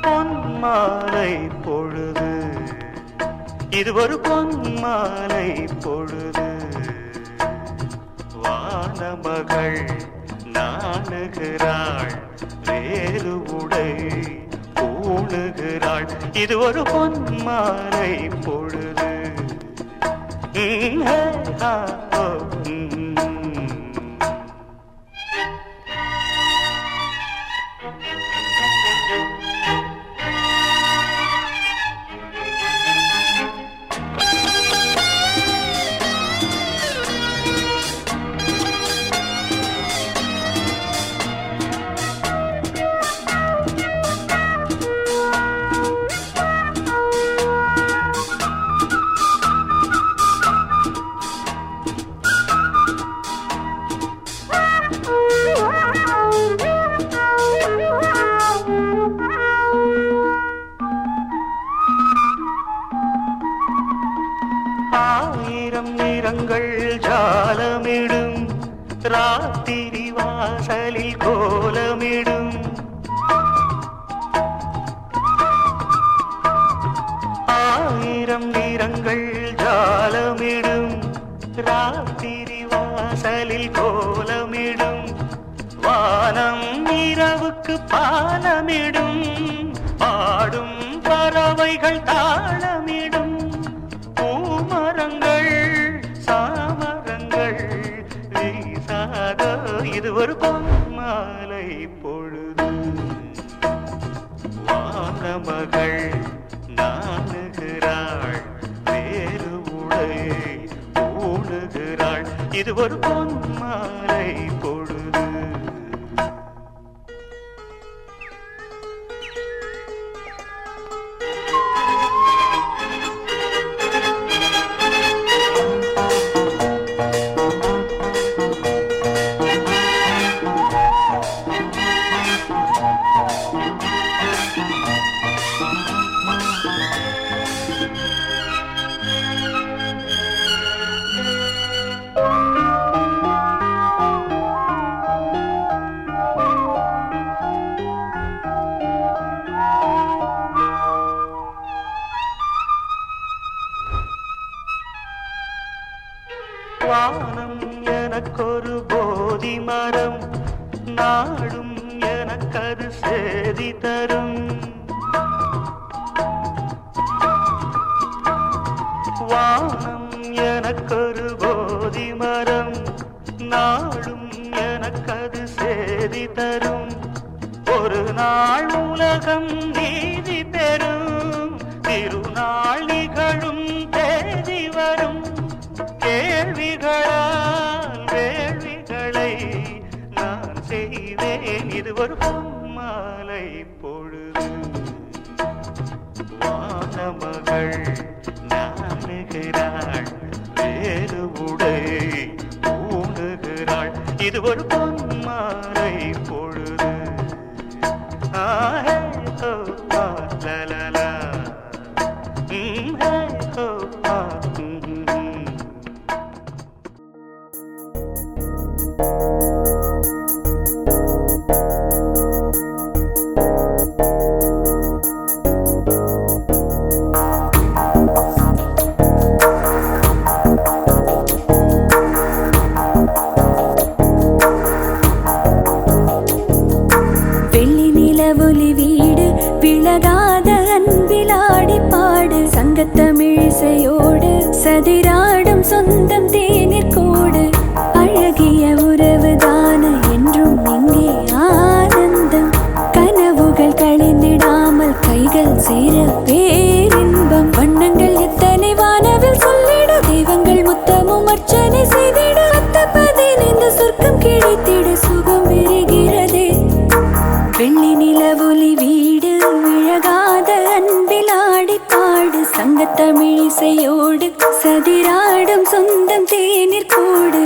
பொன்மாலை பொழுது, இது ஒரு பொன்மாலை பொழுது. வானமகள் நாணுகிறாள், வேறு உடை பூணுகிறாள். இது ஒரு பொன்மாலை பொழுது. ஆயிரம் நிறங்கள் ஜாலமிடும், ராத்திரி வாசலில் கோலமிடும். ஆயிரம் நிறங்கள் ஜாலமிடும், ராத்திரி வாசலில் கோலமிடும். வானம் இரவுக்கு பாலமிடும், பாடும் பறவைகள் தாளமிடும். பூமரங்கள் சாமரங்கள் வீசாத, இது ஒரு பொன்மாலை பொழுது. வானமகள் நாணுகிறாள், வேறு உடை பூணுகிறாள். இது ஒரு பொன்மாலை பொழுது. வானம் எனக்கொரு போதி மரம், நாடும் எனக்கது சேதி தரும். வானம் எனக்கொரு போதி மரம், நாடும் எனக்கது சேதி தரும். ஒரு நாள் உலகம் நீதி பெறும், திருநாள் நிகழும் தேதி வரும். கேள்விகளால் வேள்விகளை நான் செய்வேன், இது ஒரு பொன்மாலை பொழுது. வானமகள் நாணுகிறாள், வேறு உடை பூணுகிறாள். இது ஒரு பொன்மாலை பொழுது. ஆஹே ஹோ லலலா, ஹே ஹோ சங்கத்தமிழிசையோடு சதிராடும் சொந்தம் தேநீர் கோடு. அழகிய உறவுதான என்றும் இங்கே ஆனந்தம். கனவுகள் களைந்திடாமல் கைகள் சேர பேரின்பம். வண்ணங்கள் எத்தனை வானவில் சொல்லிட, தெய்வங்கள் முத்தமும் அர்ச்சனை செய்திட. 10-15 சொர்க்கம் கிடைத்திட சுகம் விரிகிறதே. வெள்ளி நிலவொலி வீடு விழகாத அன்பில் ஆடி பாடு. சங்கத்தமிழிசையோடு சதிராடும் சொந்தம் தேநீர் கோடு.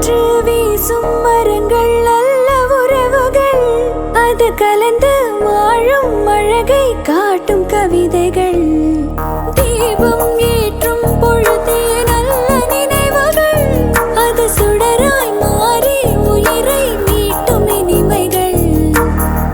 காற்று வீசும் மரங்கள் நல்ல உறவுகள், அது கலந்து வாழும் அழகை காட்டும் கவிதைகள். தீபம் ஏற்றும் பொழுதே நல்ல நினைவுகள், அது சுடராய் மாறி உயிரை மீட்டும் இனிமைகள்.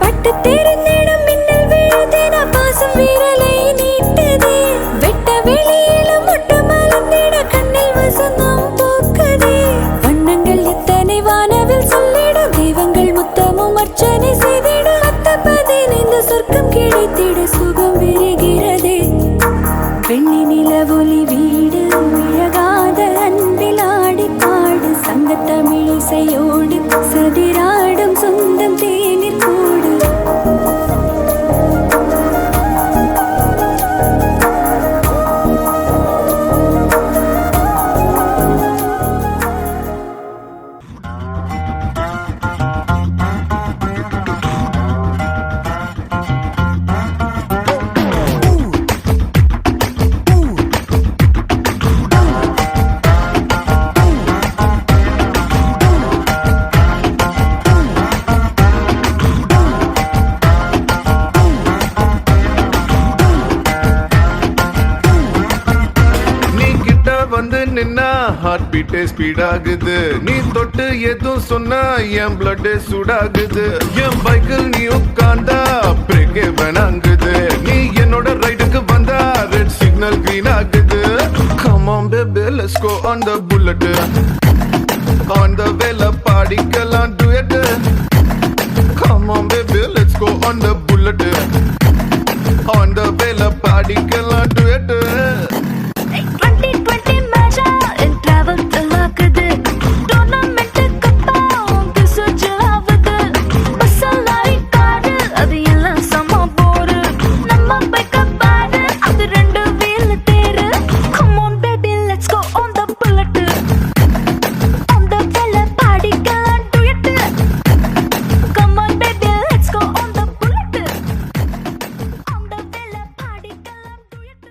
பட்டு தெரிந்திடும் மின்னல் விழுதின பாசம் விரலை நீட்டதே, வெட்ட வெளியிலும் முட்டு மலர்ந்திட கண்ணில் வசந்தம் பூக்குதே. வண்ணங்கள் எத்தனை வானவில் சொல்லிடும், தெய்வங்கள் முத்தமும் அர்ச்சனை செய்திட, 10-15 சொர்க்கம் கிடைத்திட சுகம் விரிகிறதே. வெள்ளி நிலவொலி வீடு விழகாத அன்பில் ஆடி பாடு, சங்கத்தமிழிசையோடு சதிராடும் சொந்தம் தேநீர் கூடு. வந்து நின்னா ஹார்ட் பீட்டே ஸ்பீட் ஆகுது, நீ தொட்டு எதுவும் சொன்னா என் பிளட் சூடாகுது. என் பைக்கில் நீ உட்கார்ந்தா பிரேக்கே வேணாங்குது, நீ என்னோட ரைடுக்கு வந்தா ரெட் சிக்னல் கிரீன் ஆகுது. Come on baby let's go on the bullet, on the வேல பாடிக்கலாம் duet. Come on baby let's go on the bullet, on the வேல பாடிக்கலாம் duet. 2020 மேஜா என் டிராவல் தலாக்குது, டோர்னமெண்ட் கப்பா உங்க சுஜாவுது. பசலாரி காடு அது எல்லாம் சம போரு, நம்ம பைக்க பாரு அது 2 வீல் தேரு. Come on baby let's go on the bullet, on the வேல பாடிக்கலாம் duet. Come on baby let's go on the bullet, on the வேல பாடிக்கலாம் duet.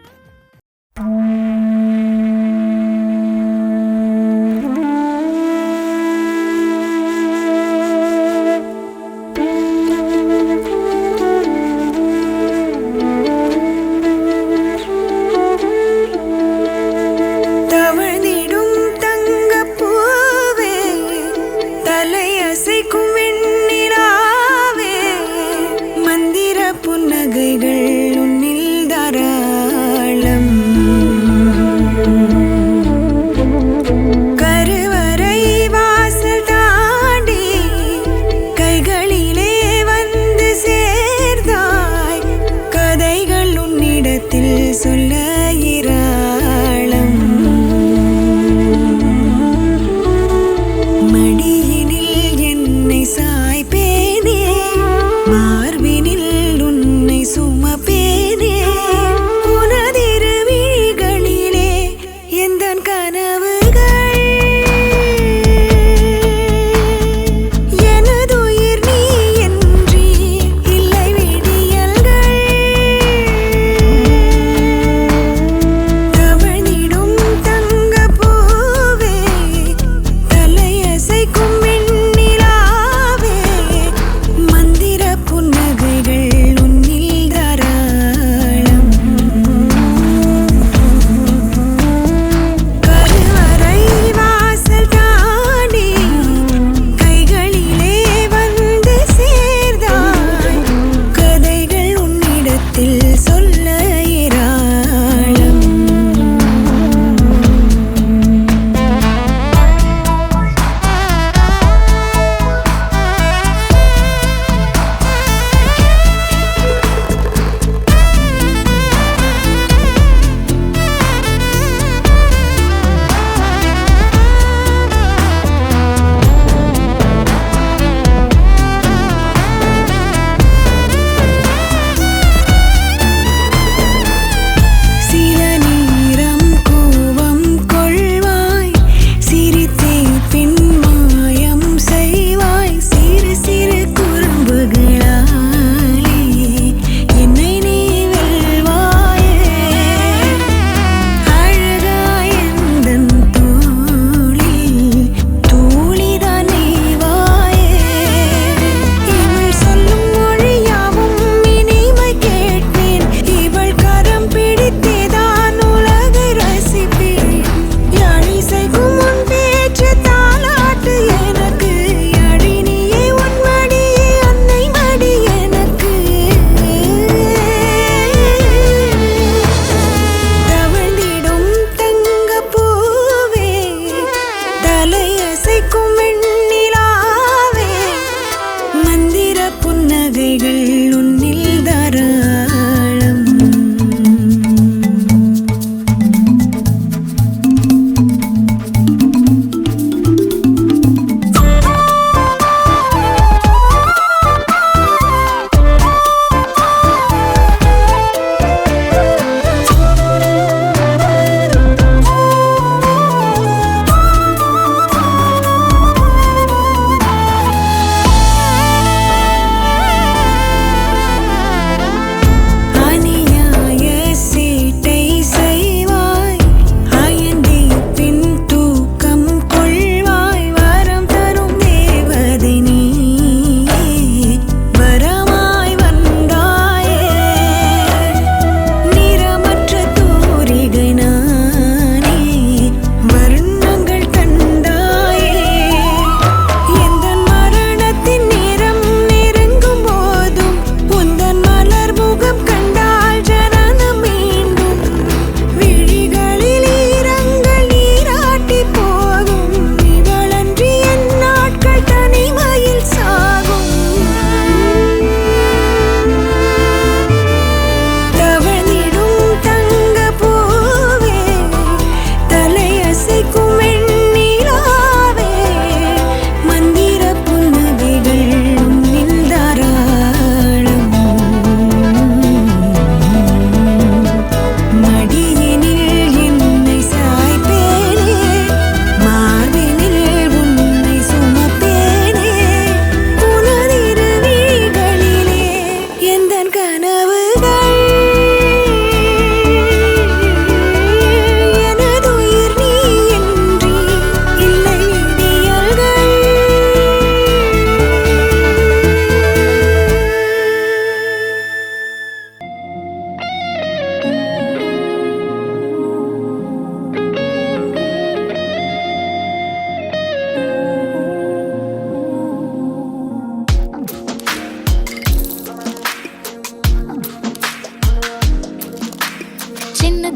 தலையசைக்கும் வெண்ணிலாவே மந்திர புன்னகைகள் உன்னில் தாராளம்.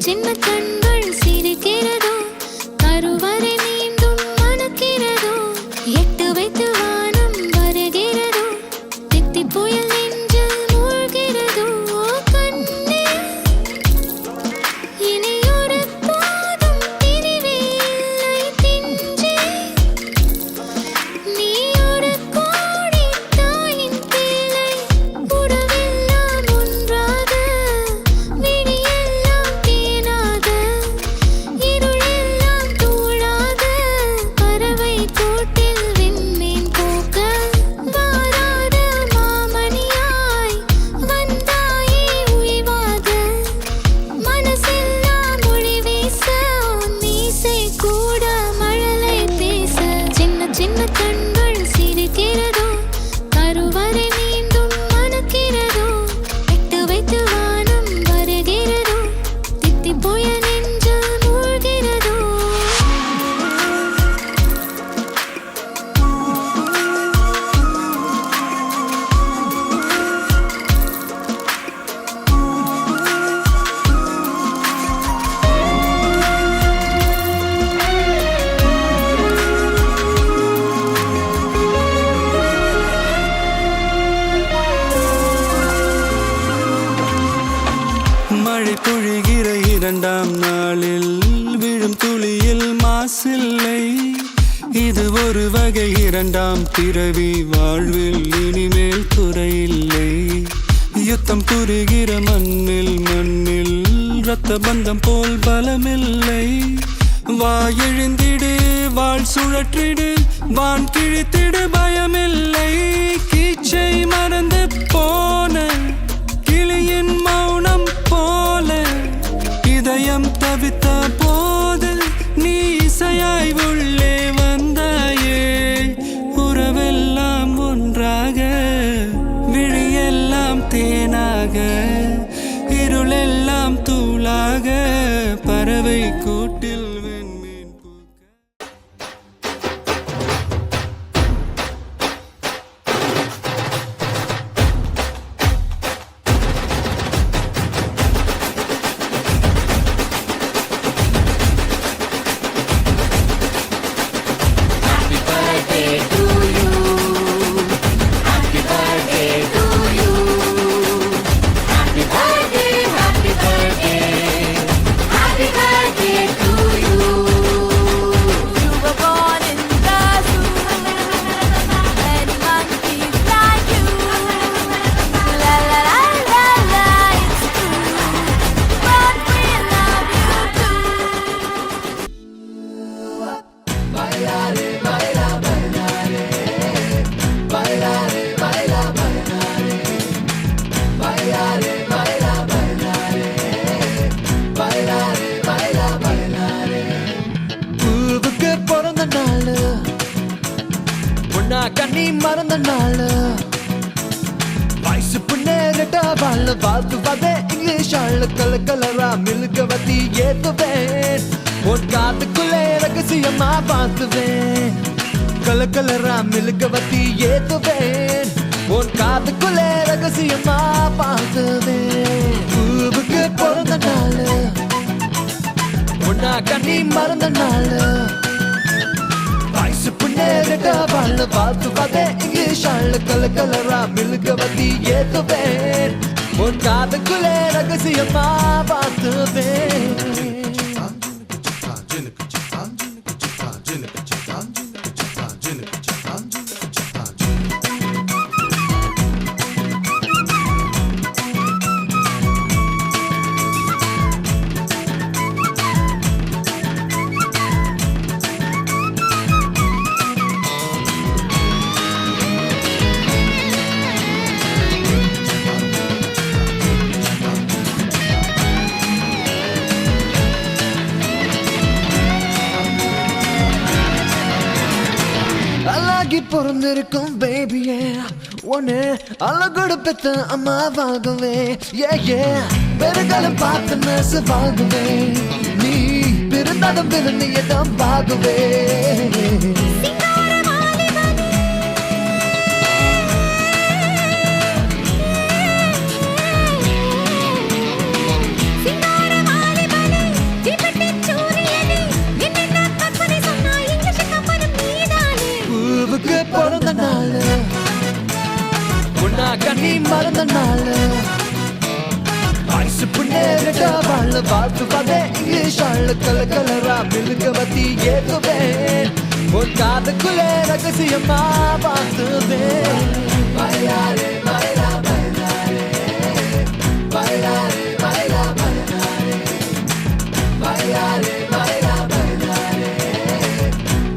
சின்ன கண்கள் சிரிக்கிறதோ கருவறை மீண்டும் மணக்கிறதோ எட்டு வைத்து வானம் வருகிறதோ தித்தி புயல் நெஞ்சில் மூழ்கிறதோ கண்ணே இனி ஒரு போதும் பிரிவே இல்லை பிஞ்சே நீ ஒரு கோடி தாயின் பிள்ளை உறவெல்லாம் ஒன்றாக விழியெல்லாம் தேனாக இருளெல்லாம் தூளாக பறவை கூட்டில் விண்மீன் போக்க வாராத மாமணியாய் வந்தாயே உய்வாக மனசெல்லாம் மொழி வீச மீசை கூட மழலை பேச சின்ன சின்ன கண்கள் சிரிக்கிறதோ கருவறை மீண்டும் மணக்கிறதோ எட்டு வைத்து வானம் வருகிறதோ தித்தி புயல் நெஞ்சில் மூழ்கிறதோ மழை பொழிகிற இரண்டாம் நாளில் விழும் துளியில் மாசில்லை. இது ஒரு வகை இரண்டாம் பிறவி வாழ்வில் இனிமேல் குறையில்லை. யுத்தம் புரிகிற மண்ணில் இரத்த பந்தம் போல் பலமில்லை. வா எழுந்திடு வாழ் சுழற்றிடு வான் கிழித்திடு பயமில்லை. கீச்சை மறந்து போன கிளியின் மௌனம் போல இதயம் தவித்த போது நீ இசையாய் உள்ளே வந்தாயே. உறவெல்லாம் ஒன்றாக விழியெல்லாம் தேனாக இருளெல்லாம் தூளாக பறவை கூட்டில் வெண்மீன் பூக்க. birthday to you. Happy birthday to you. Happy birthday, happy birthday. Happy birthday to you. You were born in the zoo. Many monkeys like you. La la la la la, it's true. But we love you too. பூவுக்கு பிறந்த நாள் பொண்ணா கண்ணி மறந்த நாள் வயசு புண்ணேரட்டா வாழ வாழ்த்துவதே English ஆள் கலரா மில்கவதி ஏத்துவேன் உன் காத்துக்குள்ளே ரகசியமா பார்த்துவேன் கலரா மில்கவதி ஏத்துவேன் உன் காத்துக்குள்ளே ரகசியமா பார்த்துவேன் பூவுக்கு பிறந்த நாள் பொண்ணா கண்ணி மறந்த நாள் வயசு புண்ணேரட்டா வாழ வாழ்த்துவதே இங்கிலீஷ் ஆள் கலரா மில்கவதி ஏத்துவேன் உன் காதுக்குள்ளே ரகசியமா பார்த்துவேன் அழகி பிறந்திருக்கும் பேபியே ஒன்னு அழகோடு பெத்த அம்மாவாகவே ஏ பெருகாலம் பார்த்து நெசவாகவே நீ பிறந்தாலும் பிறந்தியதான் பாகவே பூவுக்கு பிறந்த நாள் பொண்ணா கண்ணி மறந்த நாள் வயசு புண்ணேரட்டா வாழ வாழ்த்துவதே இங்கிலீஷ் ஆள் கலரா மில்கவதி ஏத்துவேன் உன் காதுக்குள்ளே ரகசியமா பார்த்துவேன் பைலாரே பைலா பைலாரே பைலாரே பைலா பைலாரே பைலாரே பைலா பைலாரே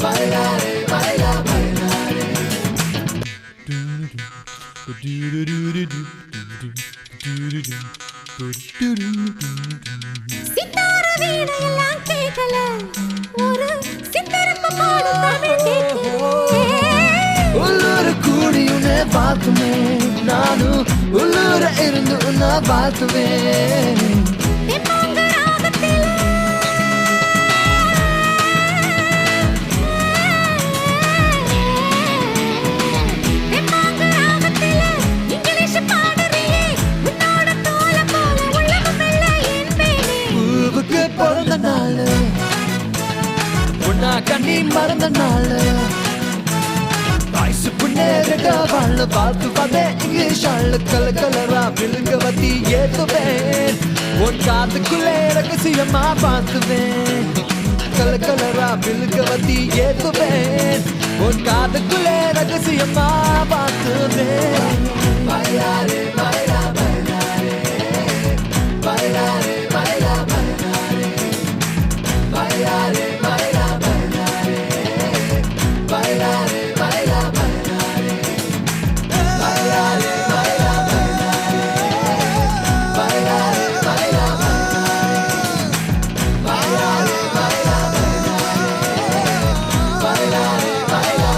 பைலாரே பைலா பைலாரே சித்தார வீணையெல்லாம் கேட்கல ஒரு சித்தரப்ப பாடும் தமிழ் கேட்கல உள்ளூர் கூடி உன்னை பார்த்துமே நானும் உள்ளூர இருந்து உன்னை பார்த்துவேன் தெம்மாங்க ராகத்தில் தெம்மாங்க ராகத்தில் இங்கிலீஷ் பாடுறியே உன்னோட தோல போல உள்ளமும் இல்லை என் பேனே பூவுக்கு பிறந்த நாள் பொண்ணா கண்ணி மறந்த நாள் வயசு புண்ணேரட்டா வாழ வாழ்த்துவதே இங்கிலீஷ் ஆள் கலரா மில்கவதி ஏத்துவேன் உன் காதுக்குள்ளே ரகசியமா பார்த்துவேன் கலரா மில்கவதி ஏத்துவேன் உன் காதுக்குள்ளே ரகசியமா பார்த்துவேன் பைலாரே பைலா பைலாரே பைலாரே பைலா பைலாரே பைலாரே பைலா பைலாரே பைலாரே பைலா பைலாரே பைலாரே பைலா பைலாரே பைலாரே பைலா பைலாரே பைலா பைலாரே பைலா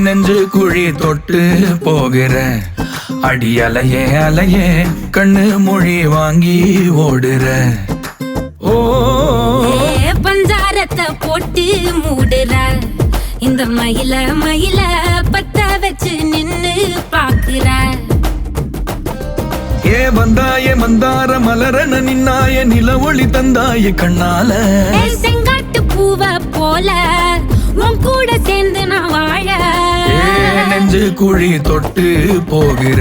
நெஞ்சு குழி தொட்டு போகிற அடி அலையே அலையே கண்ணு மொழி வாங்கி ஓடுற ஓ பஞ்சாரத்தை போட்டு மூடுற இந்த மயில மயில பத்த வச்சு நின்னு பாக்குற ஏ வந்தாய மந்தார மலரன நின்னாய நில ஒளி தந்தாய கண்ணால செங்காட்டு பூவ போல உன் கூட சேர்ந்து நான் வாழ நெஞ்சு குழி தொட்டு போகிற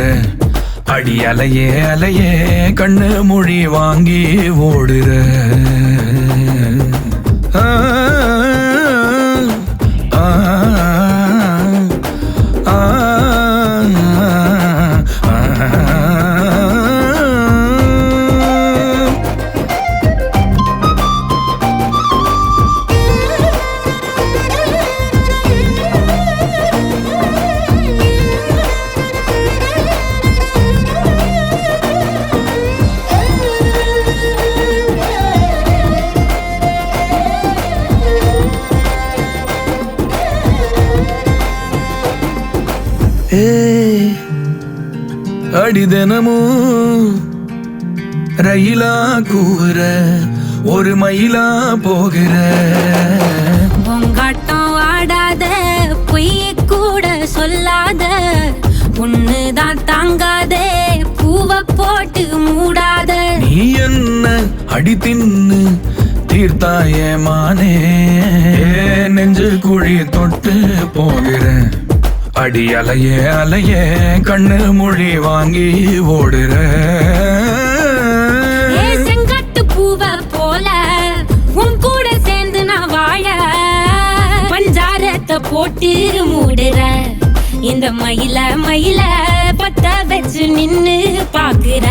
அடி அலையே அலையே கண்ணு மொழி வாங்கி ஓடுற அடிதனமும் ரயிலா கூற ஒரு மயிலா போகிற பொங்காட்டம் ஆடாத பொய்ய கூட சொல்லாத பொண்ணுதான் தாங்காதே பூவ போட்டு மூடாத நீ என்ன அடி தின்னு தீர்த்தாயே மானே நெஞ்சு குழி தொட்டு போகிறேன் அடி அலையே அலையே கண்ணு மொழி வாங்கி ஓடுற செங்காட்டு பூவ போல உன் கூட சேர்ந்து நான் வாழ பஞ்சாரத்தை போட்டு மூடுற இந்த மயில மயில பத்த வச்சு நின்னு பாக்குற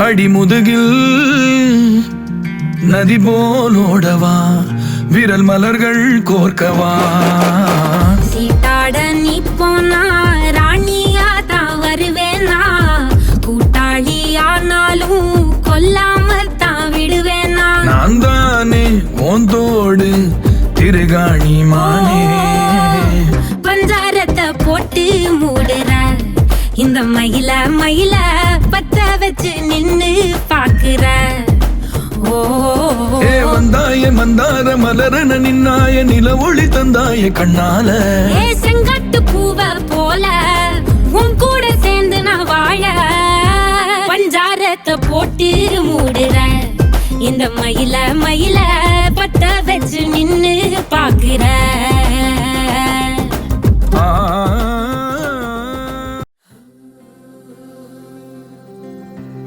அடி முதுகில் நதி போலோடவா விரல் மலர்கள் கோர்க்கவா சீட்டாட நீ போனா ராணியா தான் வருவேனா கூட்டாளி ஆனாலும் கொல்லாம தான் விடுவேனா நான் தானே ஓந்தோடு திருகாணி மானே பஞ்சாரத்தை போட்டு மூடுற இந்த மயில மயில பத்த வச்சு நின்னு பாக்குற வந்தாய மந்தார மலரன நின்னாய நில ஒளி தந்தாய கண்ணால செங்காட்டு பூவ போல உன் கூட சேர்ந்து நான் வாழ பஞ்சாரத்தை போட்டு மூடுற இந்த மயில மயில பத்த வச்சு நின்னு பாக்குற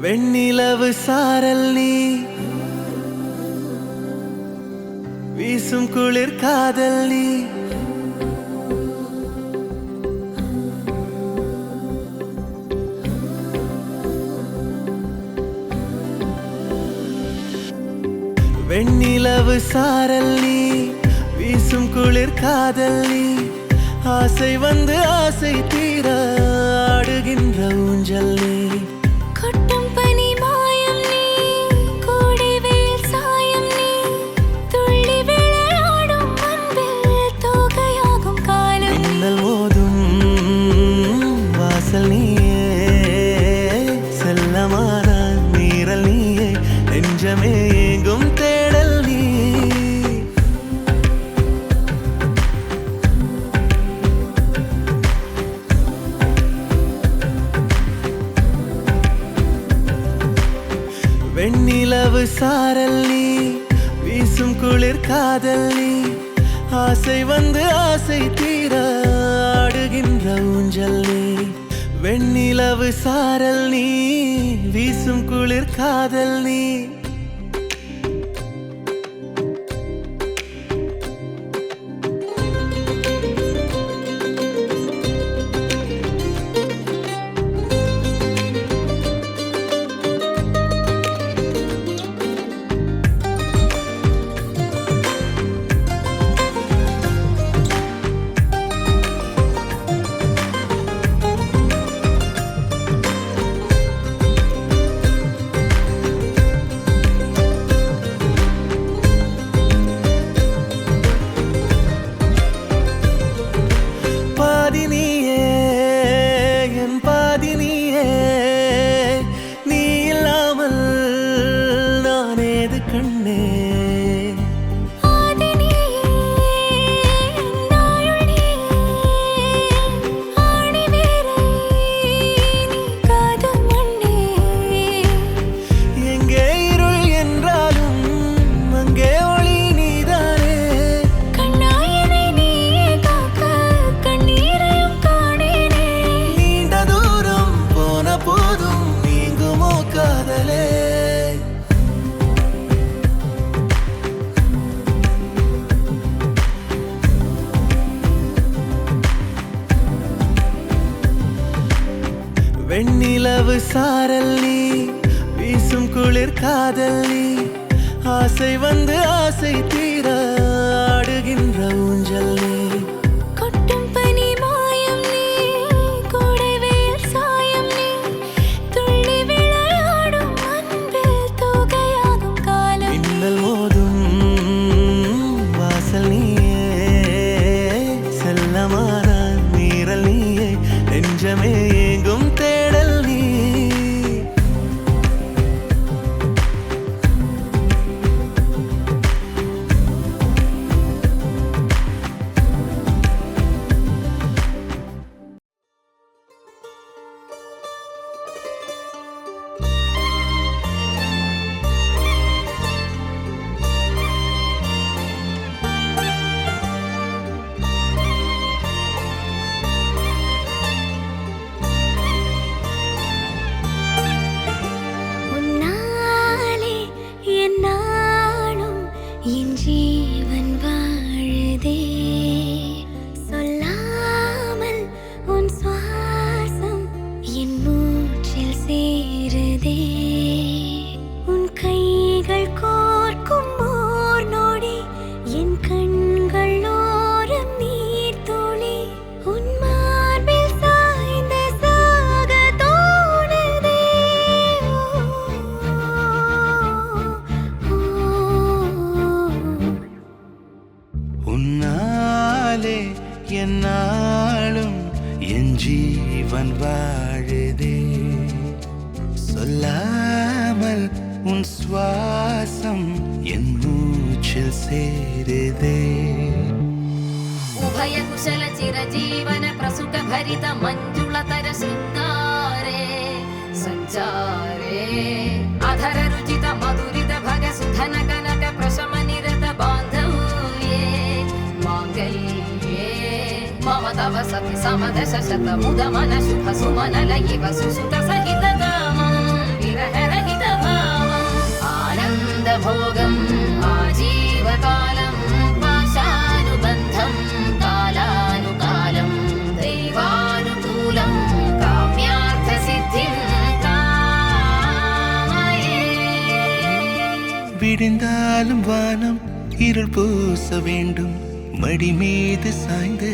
வெண்ணிலவு சாரல் நீ வீசும் குளிர் காதல் நீ வெண்ணிலவு சாரல் நீ வீசும் குளிர் காதல் நீ ஆசை வந்து ஆசை தீர ஆடுகின்ற ஊஞ்சல் நீ கொட்டும் பனி மாயம் நீ கோடை வெயில் சாயம் நீ துள்ளி விளையாடும் அன்பில் தோகையாகும் காலம் மின்னல் மோதும் வாசல் நீயே செல்லமான மீறல் நீயே நெஞ்சமே எங்கும் தேடல் நீ வெண்ணிலவு சாரல் நீ வீசும் குளிர் காதல் நீ ஆசை வந்து ஆசை தீர ஆடுகின்ற ஊஞ்சல் நீ வெண்ணிலவு சாரல் நீ வீசும் குளிர் காதல் நீ வெண்ணிலவு சாரல் நீ வீசும் குளிர் காதல் நீ ஆசை வந்து ஆசை தீர ஆடுகின்ற ஊஞ்சல் நீ கொட்டும் பனி மாயம் நீ கோடை வெயில் சாயம் நீ துள்ளி விளையாடும் அன்பில் தோகையாகும் காலம் மின்னல் மோதும் வாசல் நீயே என்னாலும் என் ஜீவன் வாழுதே சொல்லாமல் உன் சுவாசம் என் மூச்சில் சேருதே उभय कुशल चिरजीवन प्रसुख भरित मञ्जुलतर शृङ्गारे सञ्चारे अधर रुचित मधुरित भग सुधन कनक प्रशम निरत बान्धव्ये माङ्गल्ये मम तव सति समदश शत मुद मन शुभ सुमन लयिव सुसुत सहित कामं विरह रहित भावम् आनन्द भोगम् आजीवकालम् पाशानुबन्धम् விடிந்தாலும் வானம் இருள் பூச வேண்டும் மடி மீது சாய்ந்து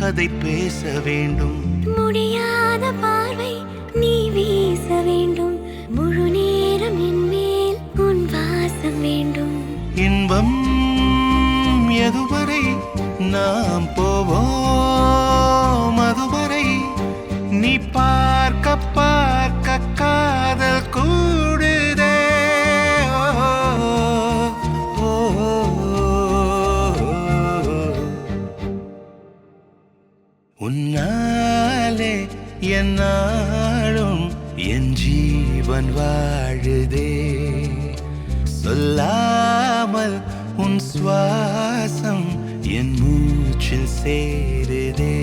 கதை பேச வேண்டும் முடியாத பார்வை நீ வீச வேண்டும் முழு நேரம் என் மேல் உன் வாசம் வேண்டும் இன்பம் எதுவரை நாம் போவோம் அதுவரை நீ பார்க்க பார்க்க காதல் கூடுதே உன்னாலே என்னாலும் என் ஜீவன் வாழுதே சொல்லாமல் உன் சுவாசம் என் மூச்சில் சேருதே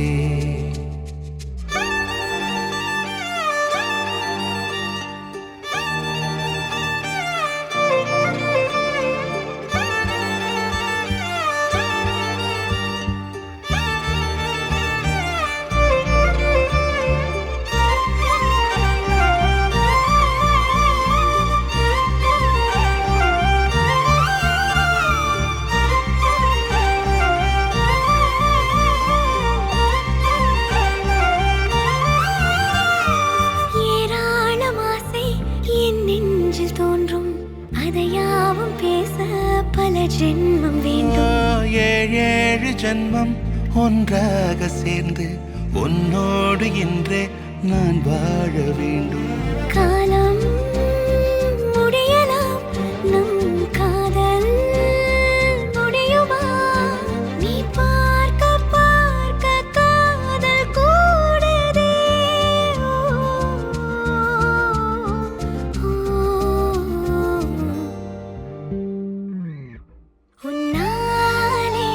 ஜென்மம் வேண்டும் ஏழேழு ஜென்மம் ஒன்றாக சேர்ந்து உன்னோடு இன்றே நான் வாழ வேண்டும் காலம் முடியலாம் நம் காதல் முடியுமா நீ பார்க்க பார்க்க காதல் கூடுதே உன்னாலே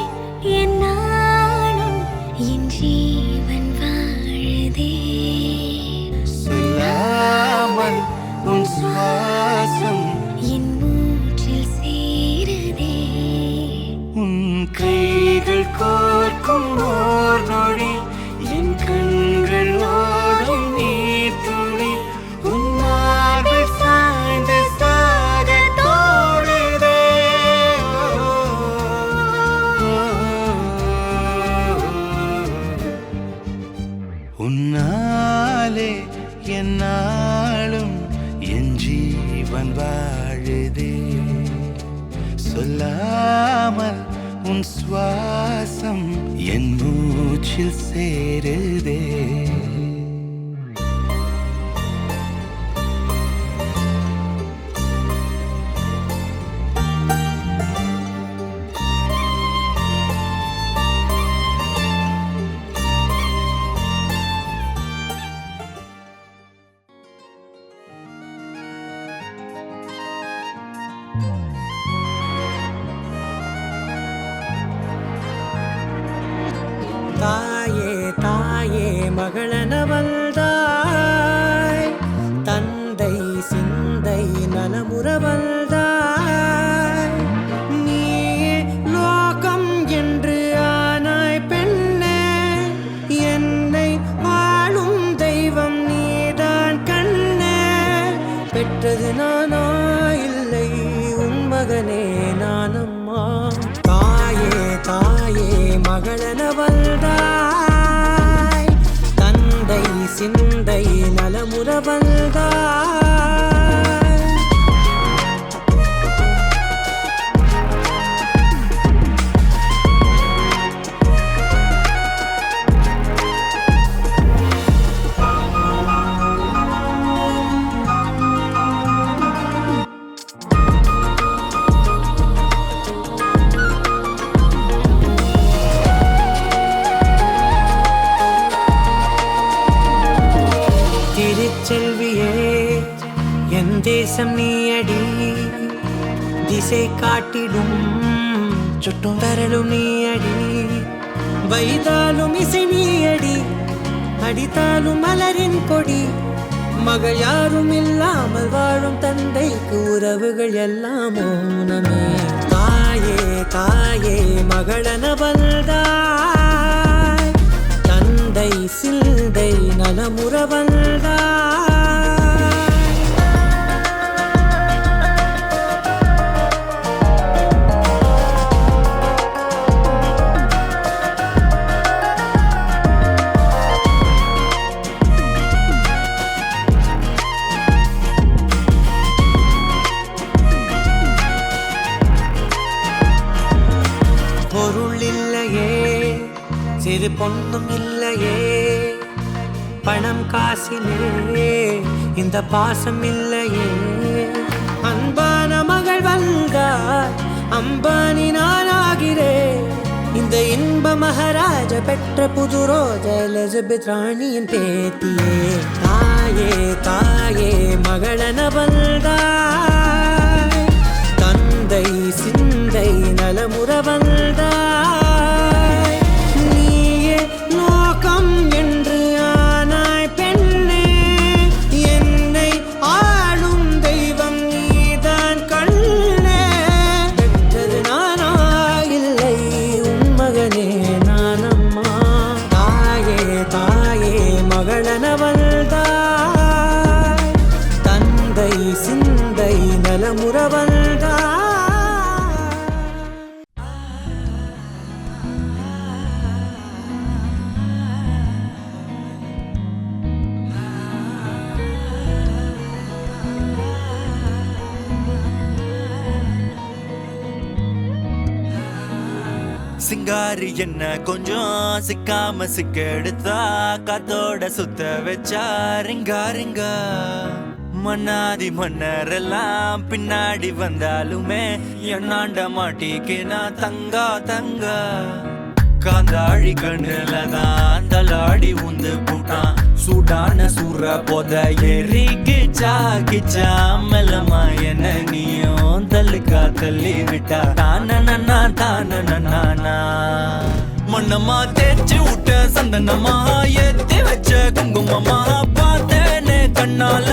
என்னாலும் என் ஜீவன் வாழுதே சொல்லாமல் உன் சுவாசம் என் மூச்சில் சேருதே உன் கைகள் கோர்க்கும் ஓர் நொடி என் கண்கள் ஓடும் நீர் துளி உன் மார்பில் சாய்ந்து சாக தோடுதே உன்னாலே என்னாலும் என் ஜீவன் வாழுதே சொல்லாமல் உன் சுவாசம் என் மூச்சில் சேருதே தாயே தாயே மகளன வந்தாய் தந்தை சிந்தை நலமுற வந்தாய் நீயே லோகம் என்று ஆனாய் பெண்ணே என்னை வாழும் தெய்வம் நீதான் கண்ணே பெற்றது நானா இல்லை உன் மகனே நானம்மா தாயே தாயே மகளன வந்தாய் தந்தை சிந்தை நலமுற வந்தாய் தேசம் நீயடி திசை காட்டிடும் சுட்டும் வரலும் நீயடி வைதாலும் இசை நீயடி அடித்தாலும் மலரின் கொடி மகள் யாரும் இல்லாமல் வாழும் தந்தைக்கு உறவுகள் எல்லாம் மௌனமே தாயே தாயே மகளன வந்தாய் தந்தை சிந்தை நலமுற வந்தாய் பொருள் இல்லையே சிறு பொண்ணும் இல்லையே பணம் காசிலே இந்த பாசம் இல்லையே அன்பான மகள் வந்தார் அம்பானி நானாகிறேன் இந்த இன்ப மகாராஜ பெற்ற புது ரோஜ எலிசபெத் ராணியின் பேத்தியே தாயே தாயே மகளன வந்தாய் தந்தை சிந்தை நலமுற வந்தாய் நீயே லோகம் என்று ஆனாய் பெண்ணே என்னை ஆளும் தெய்வம் நீதான் கண்ணே பெற்றது நானா இல்லை உன் மகனே நானம்மா தாயே தாயே மகளன வந்தாய் தந்தை சிந்தை நலமுற வந்தாய் சிங்காரி என்ன கொஞ்சம் சிக்காம சிக்க எடுத்தா காத்தோட சுத்த வச்சா ரிங்கா ரிங்கா மன்னாதி மன்னரெல்லாம் பின்னாடி வந்தாலுமே என்னாண்ட மாட்டிக்கு நான் தங்கா தங்கா காந்தாழி கண்ணுலதான் தலாடி உந்து போட்டான் சூடான சூற போத எரிக்கிச்சா கிச்சா மெல்லமா என்ன நீயும் தள்ளுக்கா தள்ளி விட்டா தானனா தானனா மண்ணம்மா தேய்ச்சி விட்ட சந்தனமா ஏத்தி வச்ச குங்குமமா பார்த்தேனே கண்ணால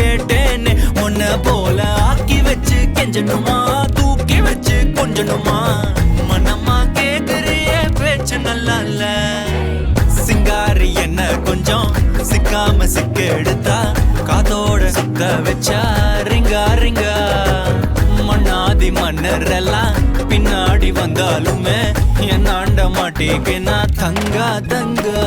கேட்டேனே உன்ன போல ஆக்கி வச்சு கெஞ்சணுமா தூக்கி வச்சு கொஞ்சணுமா மண்ணம்மா கேக்குறிய பேச்சு நல்லா இல்ல சிங்காரி என்ன கொஞ்சம் சிக்காம சிக்க எடுத்தா காதோட சுத்த வச்சா ரிங்கா ரிங்கா மண்ணாதி மன்னரெல்லாம் பின்னாடி வந்தாலுமே என் ஆண்ட மாட்டேக்கு நான் தங்கா தங்கா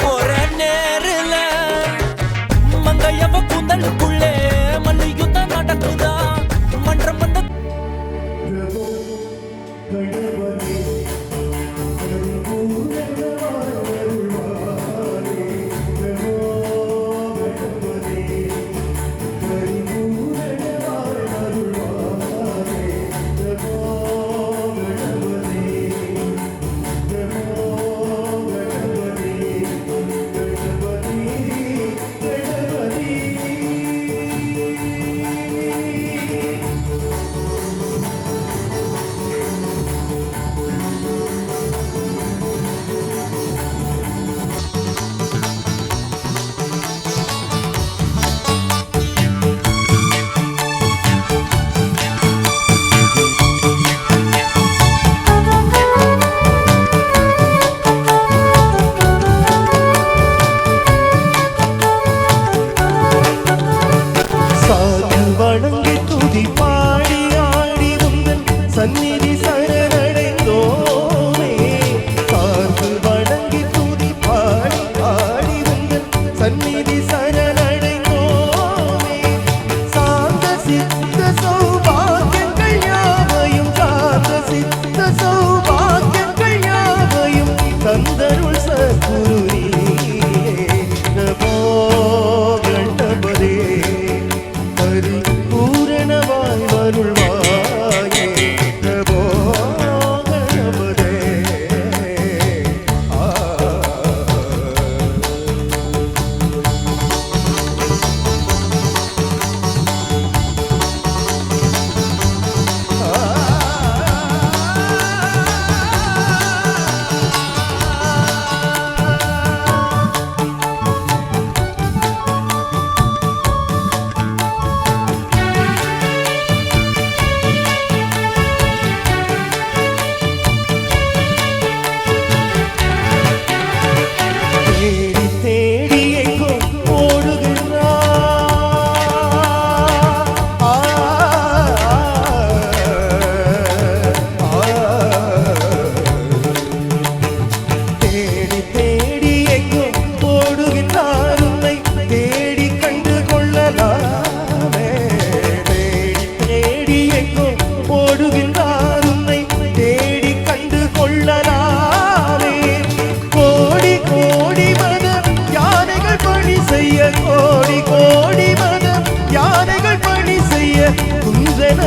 போற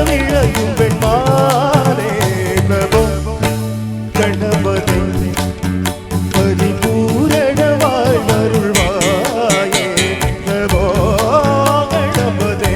விளையும் வெண்மானே பிரபோ கணபதி பரிபூரண வாழ்வருள்வாயே பிரபோ கணபதே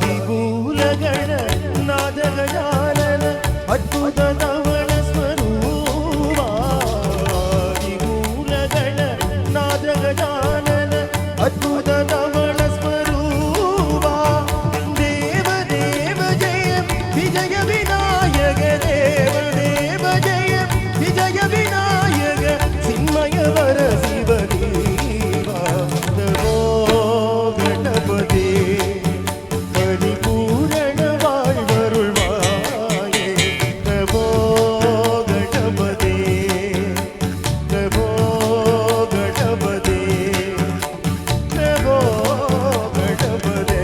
ஆதிமூலகண நாதகஜானன அத்புத நவன ஸ்வரூபா ஆதிமூலகண நாதகஜானன அத்புத நவன ஸ்வரூபா தேவ தேவ ஜெயம் விஜய விநாயக தேவ தேவ ஜெயம் விஜய விநாயக சின்மய வர சிவதேவா நமோ கணபதி பரிபூரண வாழ்வருள்வாயே நமோ கணபதி நமோ கணபதி நமோ கணபதி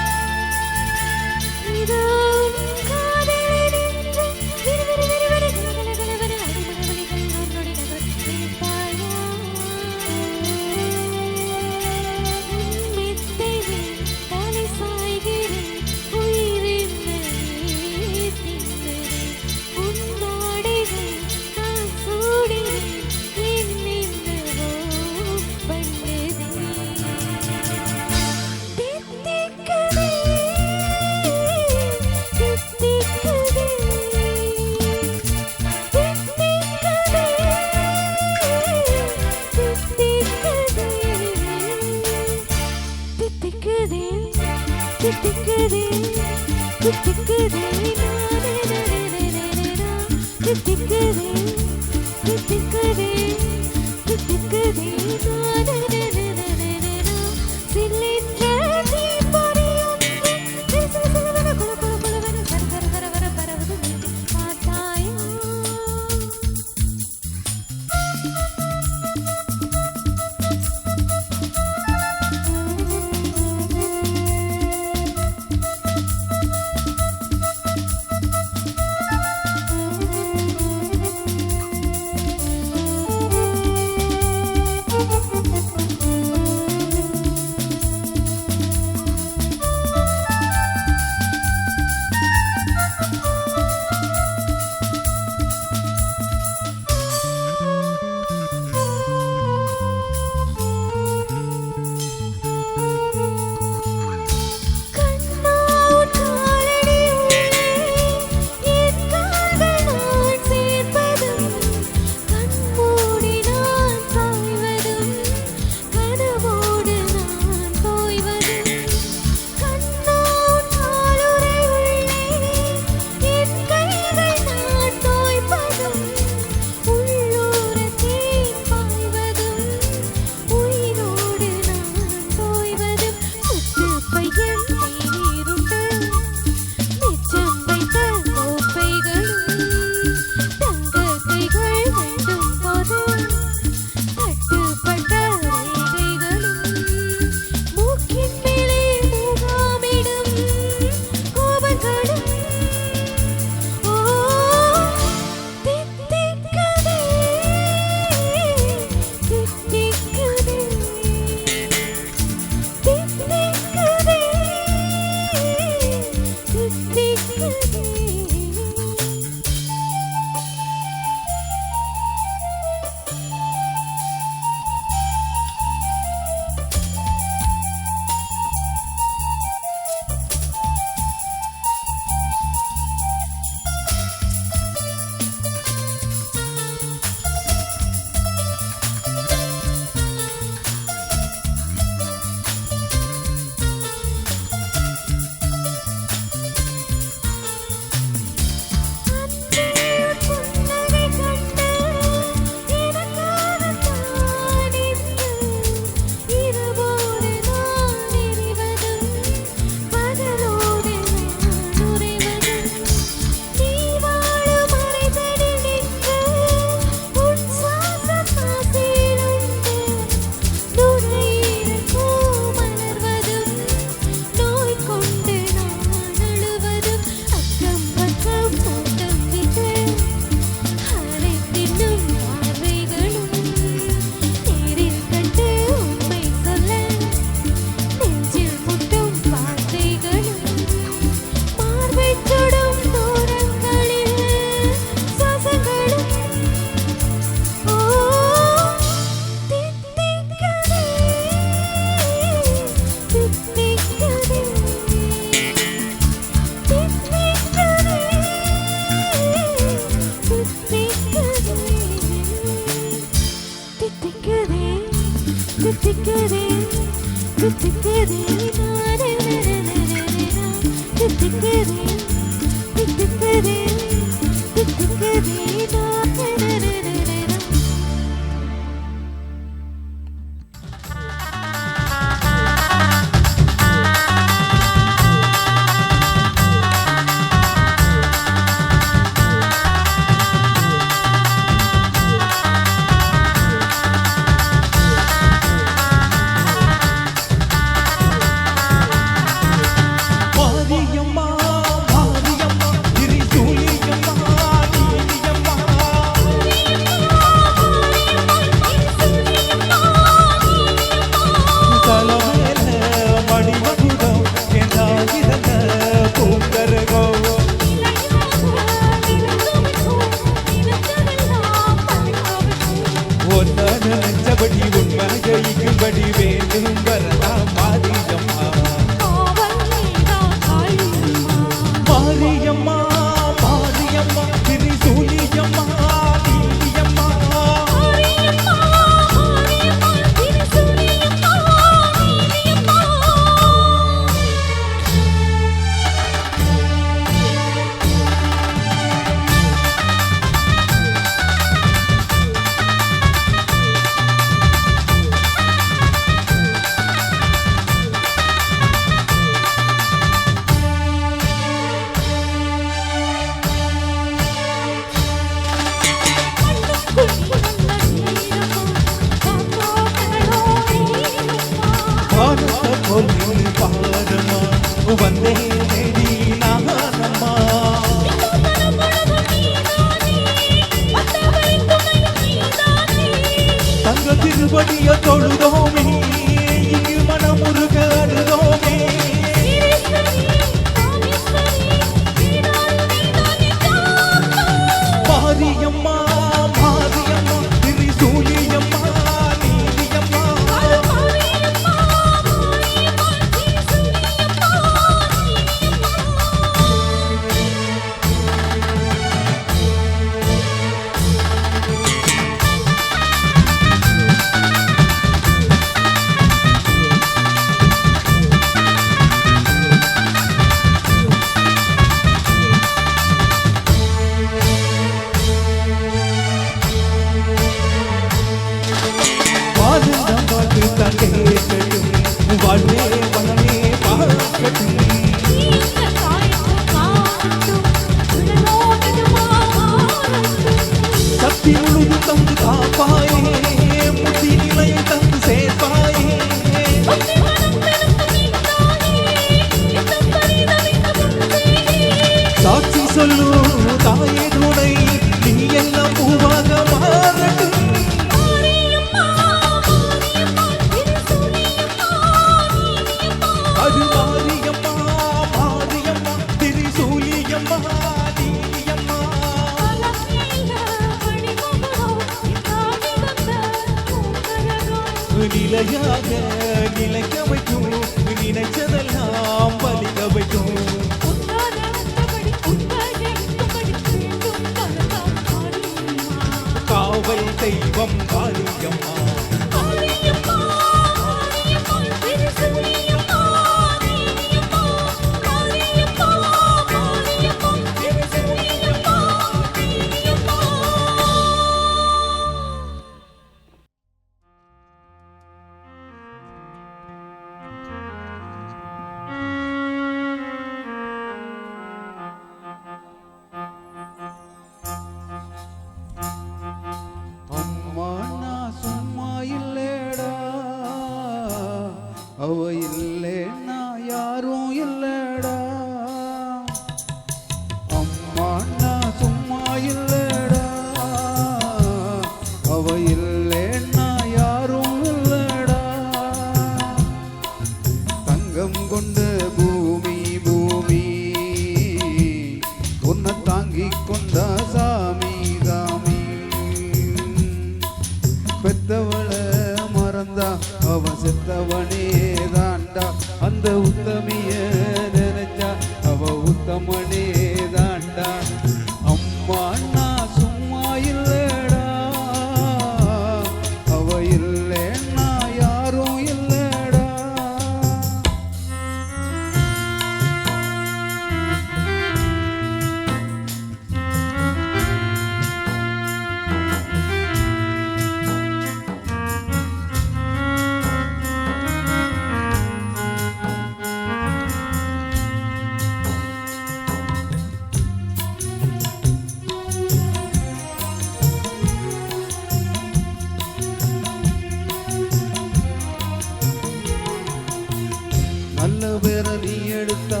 நல்ல பேரை நீ எடுத்தா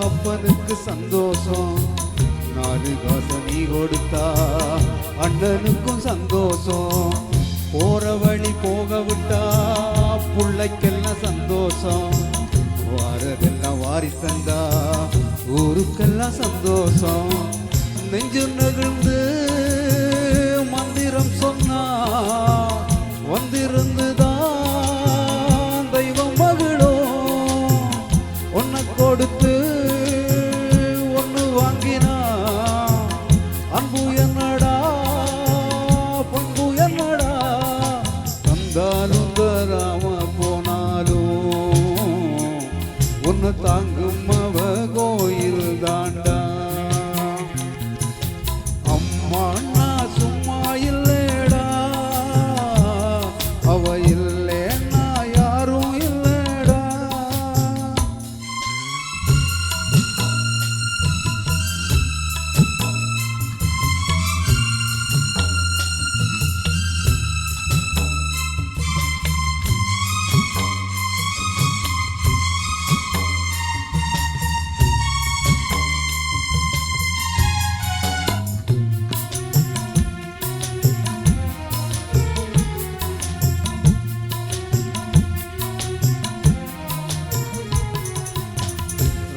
அப்பனுக்கு சந்தோஷம், 4 காசை நீ கொடுத்தா அண்ணனுக்கும் சந்தோஷம், போற வழி போக விட்டா புள்ளைக்கெல்லாம் சந்தோஷம், வாரதெல்லாம் வாரி தந்தா ஊருக்கெல்லாம் சந்தோஷம். நெஞ்சு நெகிழ்ந்து மந்திரம் சொன்னா வந்திருந்துதான் தெய்வம் மகிழும், ஒன்ன கொடுத்து ஒன்னு வாங்கினா அன்பு என்னடா பண்பு என்னடா, தந்தாலும் தராம போனாலும் ஒன்னு தாங்கும் அவ கோயில் தாண்டா. அம்மா நான் சும்மா இல்லடா, அவ இல்லைன்னா யாரும் இல்லடா.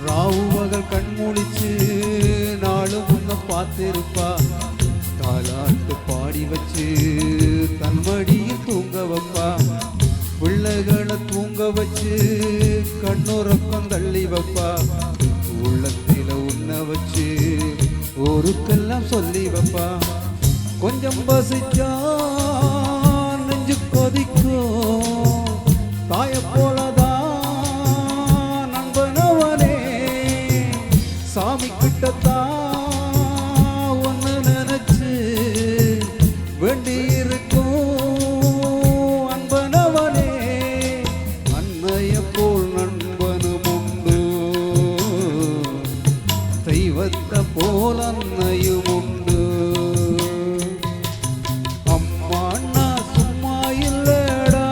ராவுவகள் கண்மூடிச்சு நாலு முன்ன பார்த்திருப்பா, தாலாட்டு பாடி வச்சு தன் மடியில் தூங்க வைப்பா, பிள்ளைகளை தூங்க வச்சு கண்ணுறக்கம் தள்ளி வைப்பா, உள்ளத்தில உன்ன வச்சு ஊருக்கெல்லாம் சொல்லி வைப்பா. கொஞ்சம் பசிச்சா நெஞ்சு கொதிக்கும், தாய போலதான் நண்பனவனே, சாமி கிட்டத்தான் ஒன்னு நினைச்சு வேண்டி இருக்கும் அன்பனவனே, அன்னைய போல் நண்பனும் உண்டு, தெய்வத்தை போல் அன்னையும் உண்டு. அம்மா நான் சும்மா இல்லடா,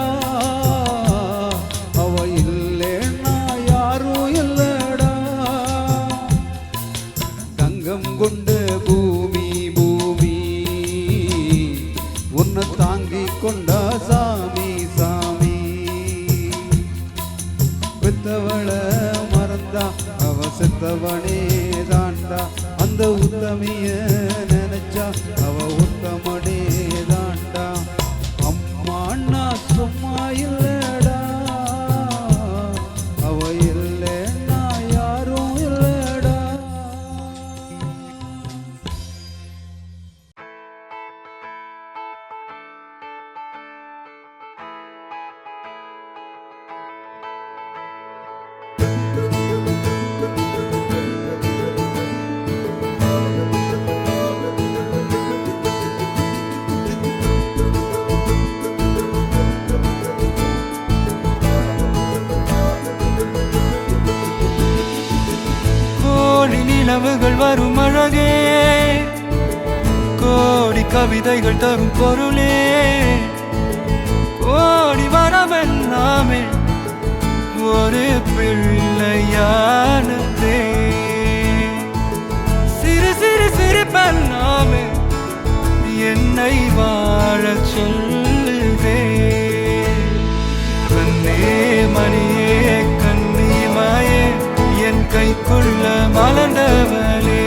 அவ இல்லைன்னா யாரும் இல்லடா. தங்கம் கொண்ட பூமி பூமி உன்னை தாங்கி கொண்டா சாமி சாமி, பெத்தவள மறந்தா அவ செத்தவனே தாண்டா, அந்த உத்தமிய நினைச்சா அவ உத்தமனே தாண்டா. அம்மா நான் சும்மா இல்லடா, அவ இல்லைன்னா யாரும் இல்லடா. கோடி நிலவுகள் வரும் அழகே, கோடி கவிதைகள் தரும் பொருளே, கோடி வரவெல்லாமே ஒரு பிள்ளையானதே, சிறு சிறு சிரிப்பெல்லாமே என்னை வாழச் சொல்லுதே. கண்ணே மணியே கண்ணிமாயே என் கைக்குள்ள மலர்ந்தவளே,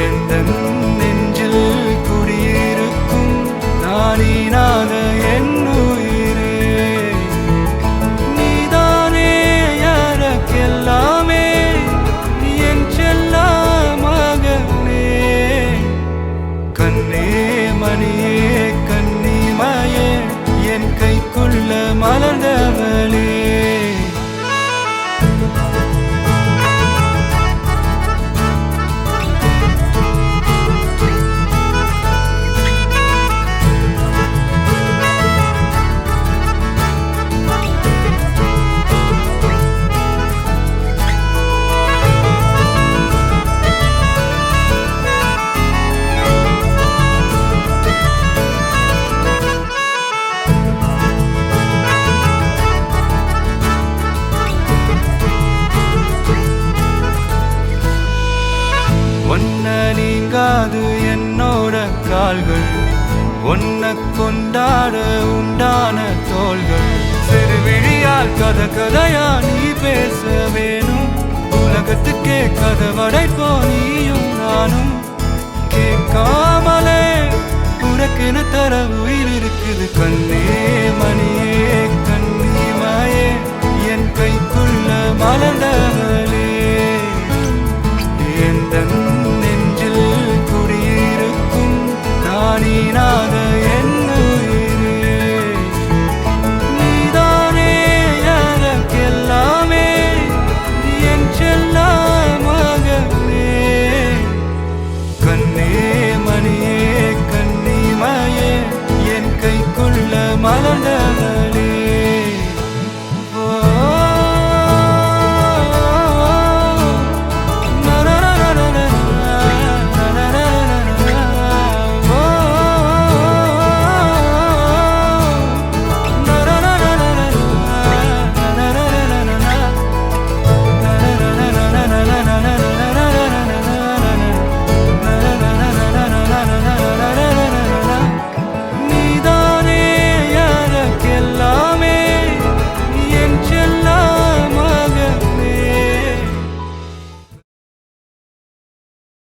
எந்த நெஞ்சில் குடியிருக்கும் நானீனாத என் உயிரே, நீதானே எனக்கெல்லாமே என் செல்ல மகனே. கண்ணே மணியே கதையா நீ பேச வேணும் உலகத்துக்கே கதவடை போனியும் நானும் கேட்காமலே உனக்கென தர உயிர் இருக்குது கண்ணே மணியே கண்ணி மாயே